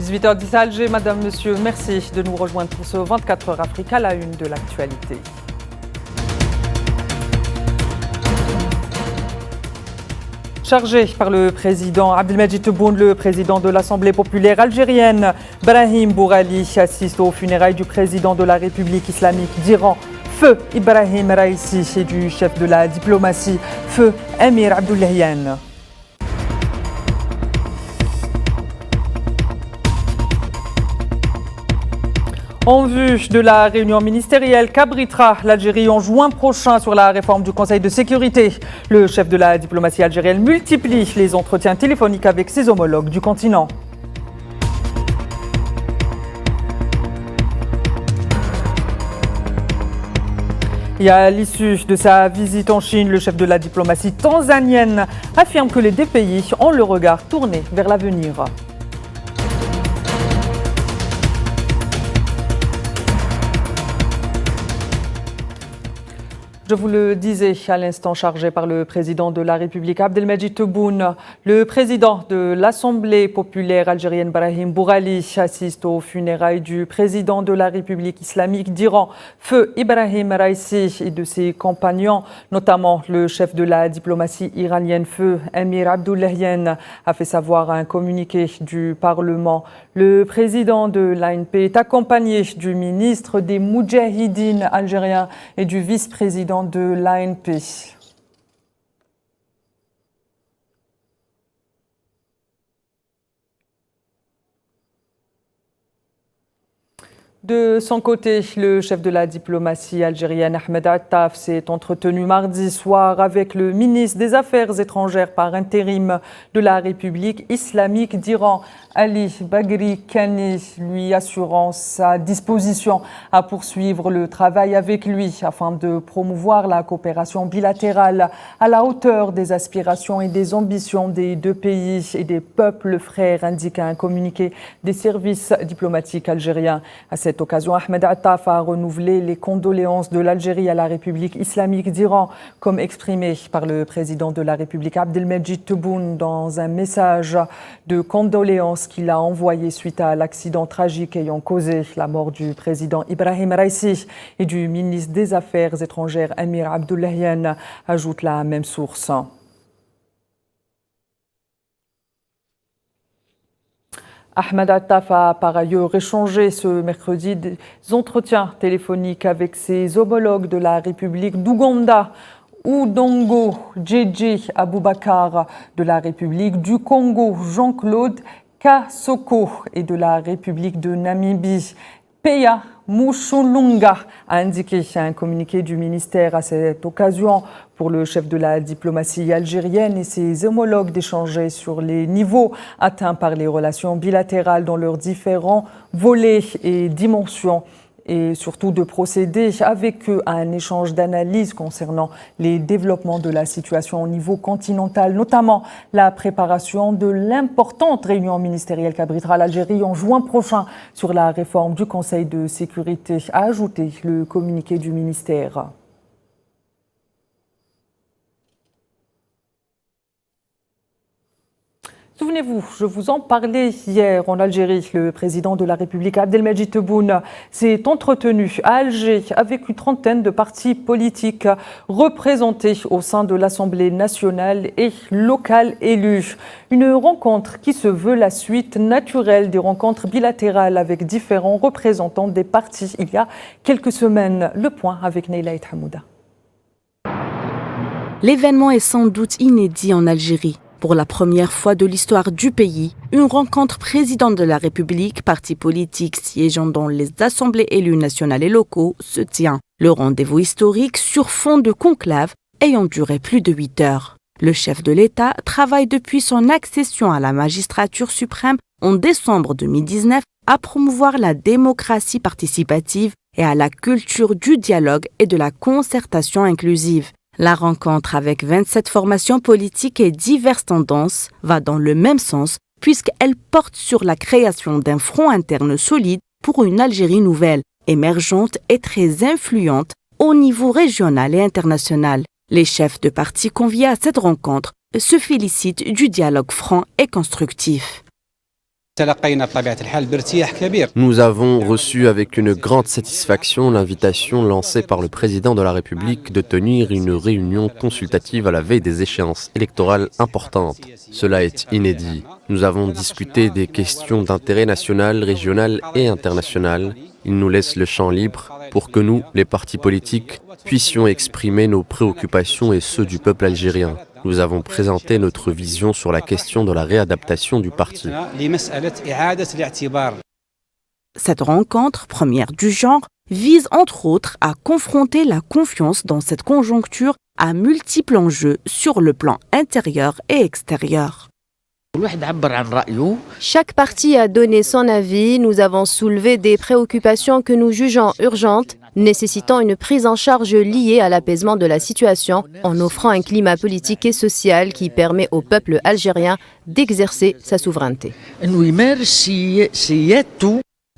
18h10 à Alger, Madame, Monsieur, merci de nous rejoindre pour ce 24 heures Africa, la une de l'actualité. Chargé par le président Abdelmadjid Tebboune, le président de l'Assemblée populaire algérienne, Brahim Bourali, assiste aux funérailles du président de la République islamique d'Iran, Feu Ibrahim Raïssi, et du chef de la diplomatie, Feu Amir Abdollahian. En vue de la réunion ministérielle qu'abritera l'Algérie en juin prochain sur la réforme du Conseil de sécurité, le chef de la diplomatie algérienne multiplie les entretiens téléphoniques avec ses homologues du continent. Et à l'issue de sa visite en Chine, le chef de la diplomatie tanzanienne affirme que les deux pays ont le regard tourné vers l'avenir. Je vous le disais à l'instant, chargé par le président de la République Abdelmadjid Tebboune, le président de l'Assemblée populaire algérienne Brahim Bourali assiste aux funérailles du président de la République islamique d'Iran, Feu Ibrahim Raïssi, et de ses compagnons, notamment le chef de la diplomatie iranienne, Feu Amir Abdollahian, a fait savoir un communiqué du Parlement. Le président de l'ANP est accompagné du ministre des Moudjahidines algériens et du vice-président de l'ANP. De son côté, le chef de la diplomatie algérienne Ahmed Attaf s'est entretenu mardi soir avec le ministre des Affaires étrangères par intérim de la République islamique d'Iran, Ali Bagheri Kani, lui assurant sa disposition à poursuivre le travail avec lui afin de promouvoir la coopération bilatérale à la hauteur des aspirations et des ambitions des deux pays et des peuples frères, indique un communiqué des services diplomatiques algériens. À cette occasion, Ahmed Attaf a renouvelé les condoléances de l'Algérie à la République islamique d'Iran, comme exprimé par le président de la République Abdelmadjid Tebboune dans un message de condoléances qu'il a envoyé suite à l'accident tragique ayant causé la mort du président Ibrahim Raïssi et du ministre des Affaires étrangères Amir Abdollahian, ajoute la même source. Ahmed Attaf a par ailleurs échangé ce mercredi des entretiens téléphoniques avec ses homologues de la République d'Ouganda, Udongo Djedje Aboubakar, de la République du Congo, Jean-Claude Kasoko, et de la République de Namibie, Peya Mushulunga, a indiqué un communiqué du ministère. À cette occasion, pour le chef de la diplomatie algérienne et ses homologues d'échanger sur les niveaux atteints par les relations bilatérales dans leurs différents volets et dimensions, et surtout de procéder avec eux à un échange d'analyses concernant les développements de la situation au niveau continental, notamment la préparation de l'importante réunion ministérielle qu'abritera l'Algérie en juin prochain sur la réforme du Conseil de sécurité, a ajouté le communiqué du ministère. Souvenez-vous, je vous en parlais hier en Algérie. Le président de la République Abdelmadjid Tebboune s'est entretenu à Alger avec une trentaine de partis politiques représentés au sein de l'Assemblée nationale et locale élue. Une rencontre qui se veut la suite naturelle des rencontres bilatérales avec différents représentants des partis il y a quelques semaines. Le point avec Neila Hamouda. L'événement est sans doute inédit en Algérie. Pour la première fois de l'histoire du pays, une rencontre président de la République, partis politiques siégeant dans les assemblées élues nationales et locaux, se tient. Le rendez-vous historique sur fond de conclave ayant duré plus de 8 heures. Le chef de l'État travaille depuis son accession à la magistrature suprême en décembre 2019 à promouvoir la démocratie participative et à la culture du dialogue et de la concertation inclusive. La rencontre avec 27 formations politiques et diverses tendances va dans le même sens puisqu'elle porte sur la création d'un front interne solide pour une Algérie nouvelle, émergente et très influente au niveau régional et international. Les chefs de partis conviés à cette rencontre se félicitent du dialogue franc et constructif. Nous avons reçu avec une grande satisfaction l'invitation lancée par le président de la République de tenir une réunion consultative à la veille des échéances électorales importantes. Cela est inédit. Nous avons discuté des questions d'intérêt national, régional et international. Il nous laisse le champ libre pour que nous, les partis politiques, puissions exprimer nos préoccupations et ceux du peuple algérien. Nous avons présenté notre vision sur la question de la réadaptation du parti. Cette rencontre, première du genre, vise entre autres à confronter la confiance dans cette conjoncture à multiples enjeux sur le plan intérieur et extérieur. Chaque parti a donné son avis. Nous avons soulevé des préoccupations que nous jugeons urgentes, nécessitant une prise en charge liée à l'apaisement de la situation, en offrant un climat politique et social qui permet au peuple algérien d'exercer sa souveraineté.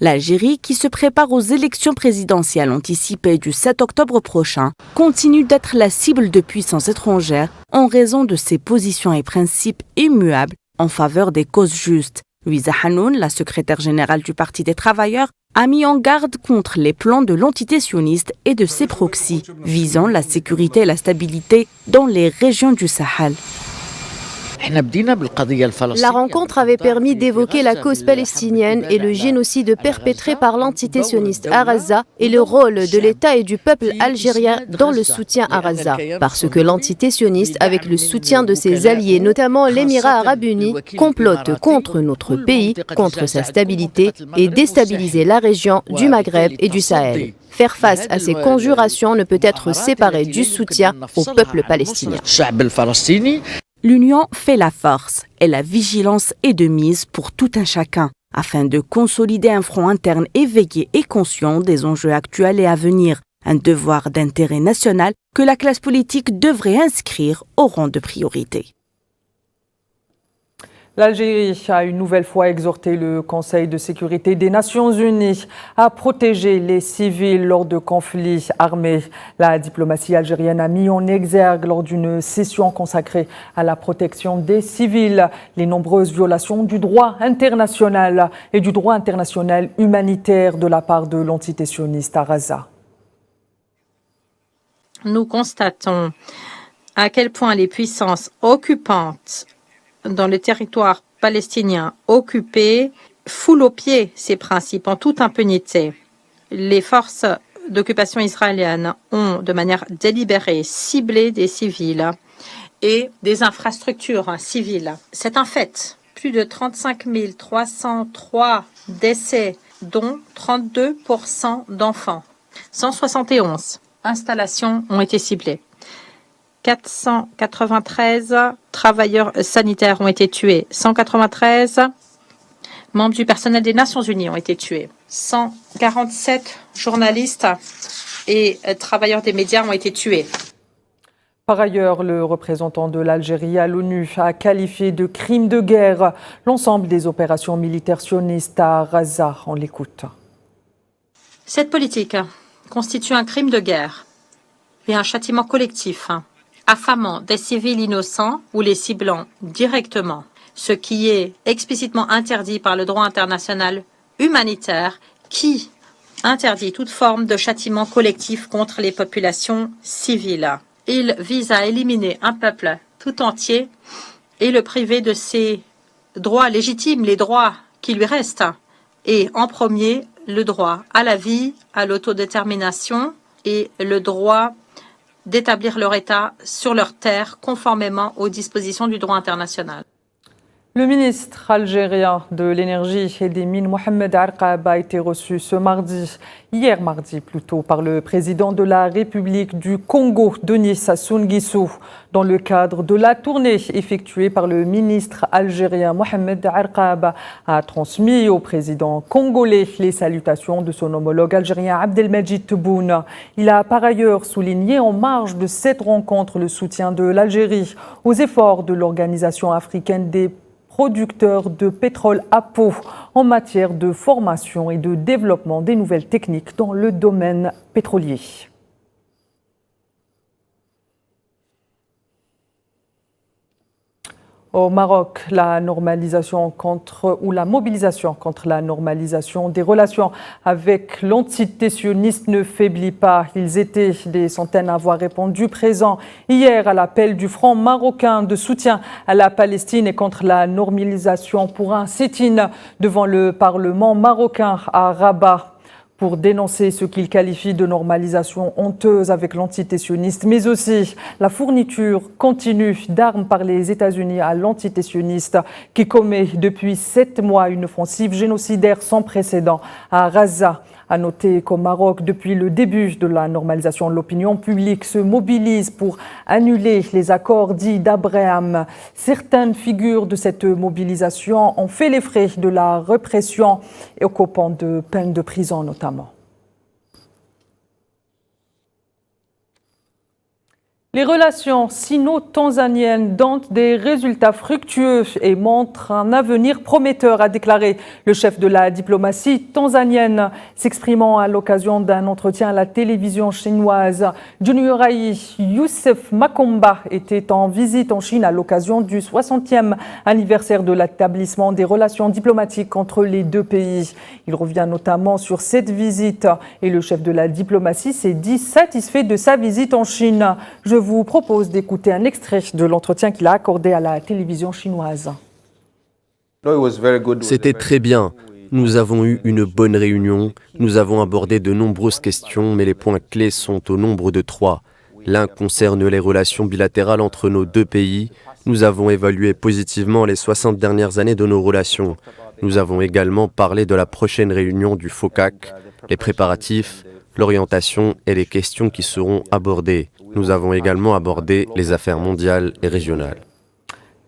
L'Algérie, qui se prépare aux élections présidentielles anticipées du 7 octobre prochain, continue d'être la cible de puissances étrangères en raison de ses positions et principes immuables en faveur des causes justes. Louisa Hanoun, la secrétaire générale du Parti des travailleurs, a mis en garde contre les plans de l'entité sioniste et de ses proxys, visant la sécurité et la stabilité dans les régions du Sahel. La rencontre avait permis d'évoquer la cause palestinienne et le génocide perpétré par l'entité sioniste à Gaza et le rôle de l'État et du peuple algérien dans le soutien à Gaza. Parce que l'entité sioniste, avec le soutien de ses alliés, notamment l'Émirat arabe uni, complote contre notre pays, contre sa stabilité et déstabiliser la région du Maghreb et du Sahel. Faire face à ces conjurations ne peut être séparé du soutien au peuple palestinien. L'union fait la force et la vigilance est de mise pour tout un chacun, afin de consolider un front interne éveillé et conscient des enjeux actuels et à venir, un devoir d'intérêt national que la classe politique devrait inscrire au rang de priorité. L'Algérie a une nouvelle fois exhorté le Conseil de sécurité des Nations Unies à protéger les civils lors de conflits armés. La diplomatie algérienne a mis en exergue lors d'une session consacrée à la protection des civils les nombreuses violations du droit international et du droit international humanitaire de la part de l'entité sioniste à Gaza. Nous constatons à quel point les puissances occupantes dans le territoire palestinien occupé foulent aux pieds ces principes en toute impunité. Les forces d'occupation israéliennes ont, de manière délibérée, ciblé des civils et des infrastructures civiles. C'est un fait. Plus de 35 303 décès, dont 32% d'enfants. 171 installations ont été ciblées. 493 travailleurs sanitaires ont été tués. 193 membres du personnel des Nations Unies ont été tués. 147 journalistes et travailleurs des médias ont été tués. Par ailleurs, le représentant de l'Algérie à l'ONU a qualifié de crime de guerre l'ensemble des opérations militaires sionistes à Gaza. On l'écoute. Cette politique constitue un crime de guerre et un châtiment collectif, affamant des civils innocents ou les ciblant directement, ce qui est explicitement interdit par le droit international humanitaire qui interdit toute forme de châtiment collectif contre les populations civiles. Il vise à éliminer un peuple tout entier et le priver de ses droits légitimes, les droits qui lui restent, et en premier le droit à la vie, à l'autodétermination et le droit d'établir leur État sur leur terre conformément aux dispositions du droit international. Le ministre algérien de l'énergie et des mines, Mohamed Arqab, a été reçu hier mardi plutôt, par le président de la République du Congo, Denis Sassou Nguesso, dans le cadre de la tournée effectuée par le ministre algérien. Mohamed Arqab a transmis au président congolais les salutations de son homologue algérien Abdelmajid Tebboune. Il a par ailleurs souligné en marge de cette rencontre le soutien de l'Algérie aux efforts de l'Organisation africaine des producteurs de pétrole APO en matière de formation et de développement des nouvelles techniques dans le domaine pétrolier. Au Maroc, la mobilisation contre la normalisation des relations avec l'entité sioniste ne faiblit pas. Ils étaient des centaines à avoir répondu présent hier à l'appel du Front marocain de soutien à la Palestine et contre la normalisation pour un sit-in devant le Parlement marocain à Rabat, pour dénoncer ce qu'il qualifie de normalisation honteuse avec l'entité sioniste, mais aussi la fourniture continue d'armes par les États-Unis à l'entité sioniste qui commet depuis 7 mois une offensive génocidaire sans précédent à Gaza. À noter qu'au Maroc, depuis le début de la normalisation, l'opinion publique se mobilise pour annuler les accords dits d'Abraham. Certaines figures de cette mobilisation ont fait les frais de la répression et occupant de peines de prison notamment. Les relations sino-tanzaniennes donnent des résultats fructueux et montrent un avenir prometteur, a déclaré le chef de la diplomatie tanzanienne, s'exprimant à l'occasion d'un entretien à la télévision chinoise. Junior Youssef Makomba était en visite en Chine à l'occasion du 60e anniversaire de l'établissement des relations diplomatiques entre les deux pays. Il revient notamment sur cette visite et le chef de la diplomatie s'est dit satisfait de sa visite en Chine. Je vous propose d'écouter un extrait de l'entretien qu'il a accordé à la télévision chinoise. C'était très bien. Nous avons eu une bonne réunion. Nous avons abordé de nombreuses questions, mais les points clés sont au nombre de 3. L'un concerne les relations bilatérales entre nos deux pays. Nous avons évalué positivement les 60 dernières années de nos relations. Nous avons également parlé de la prochaine réunion du FOCAC, les préparatifs, l'orientation et les questions qui seront abordées. Nous avons également abordé les affaires mondiales et régionales.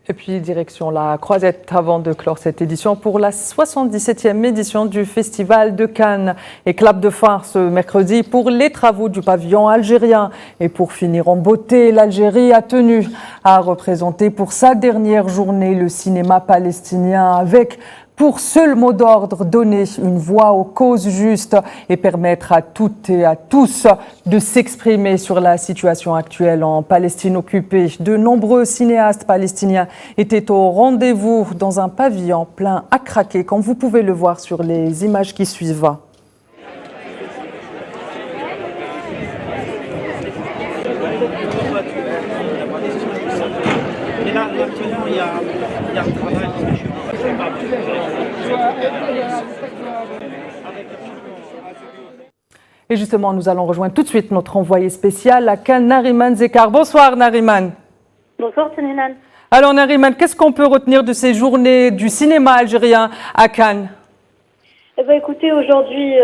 Et puis, direction la Croisette avant de clore cette édition pour la 77e édition du Festival de Cannes. Et clap de fin ce mercredi pour les travaux du pavillon algérien. Et pour finir en beauté, l'Algérie a tenu à représenter pour sa dernière journée le cinéma palestinien avec pour seul mot d'ordre, donner une voix aux causes justes et permettre à toutes et à tous de s'exprimer sur la situation actuelle en Palestine occupée. De nombreux cinéastes palestiniens étaient au rendez-vous dans un pavillon plein à craquer, comme vous pouvez le voir sur les images qui suivent. Et là, actuellement, il y a un travail parce que je Et justement, nous allons rejoindre tout de suite notre envoyé spécial à Cannes, Nariman Zekar. Bonsoir Nariman. Bonsoir Taninan. Alors Nariman, qu'est-ce qu'on peut retenir de ces journées du cinéma algérien à Cannes? Eh bien, écoutez, aujourd'hui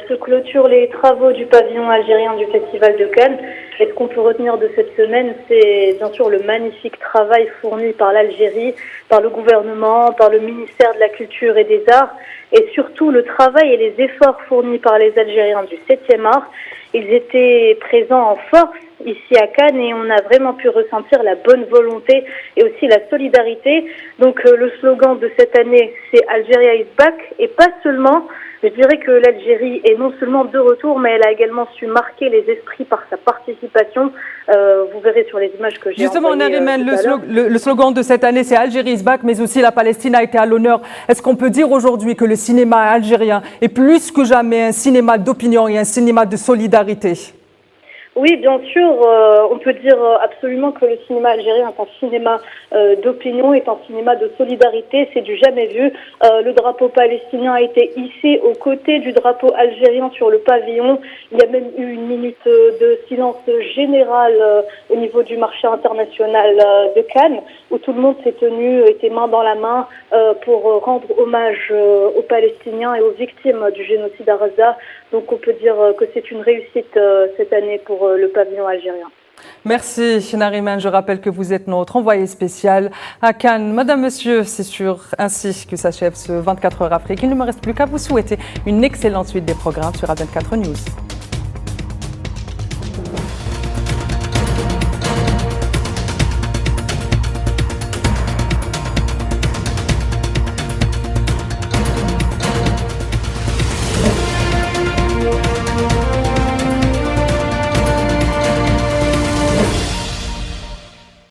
se clôturent les travaux du pavillon algérien du Festival de Cannes. Et ce qu'on peut retenir de cette semaine, c'est bien sûr le magnifique travail fourni par l'Algérie, par le gouvernement, par le ministère de la Culture et des Arts, et surtout le travail et les efforts fournis par les Algériens du 7e art. Ils étaient présents en force ici à Cannes et on a vraiment pu ressentir la bonne volonté et aussi la solidarité. Donc le slogan de cette année, c'est Algeria is back, et pas seulement. Je dirais que l'Algérie est non seulement de retour, mais elle a également su marquer les esprits par sa participation. Vous verrez sur les images que j'ai Justement, envoyées. Nariman, le slogan de cette année, c'est Algérie is back, mais aussi la Palestine a été à l'honneur. Est-ce qu'on peut dire aujourd'hui que le cinéma algérien est plus que jamais un cinéma d'opinion et un cinéma de solidarité ? Oui, bien sûr, on peut dire absolument que le cinéma algérien est un cinéma d'opinion, est un cinéma de solidarité, c'est du jamais vu. Le drapeau palestinien a été hissé aux côtés du drapeau algérien sur le pavillon. Il y a même eu une minute de silence général au niveau du marché international de Cannes, où tout le monde s'est tenu, était main dans la main pour rendre hommage aux Palestiniens et aux victimes du génocide à Gaza. Donc on peut dire que c'est une réussite cette année pour le pavillon algérien. Merci Nariman, je rappelle que vous êtes notre envoyé spécial à Cannes. Madame, Monsieur, c'est sur ainsi que s'achève ce 24 heures Afrique. Il ne me reste plus qu'à vous souhaiter une excellente suite des programmes sur A24 News.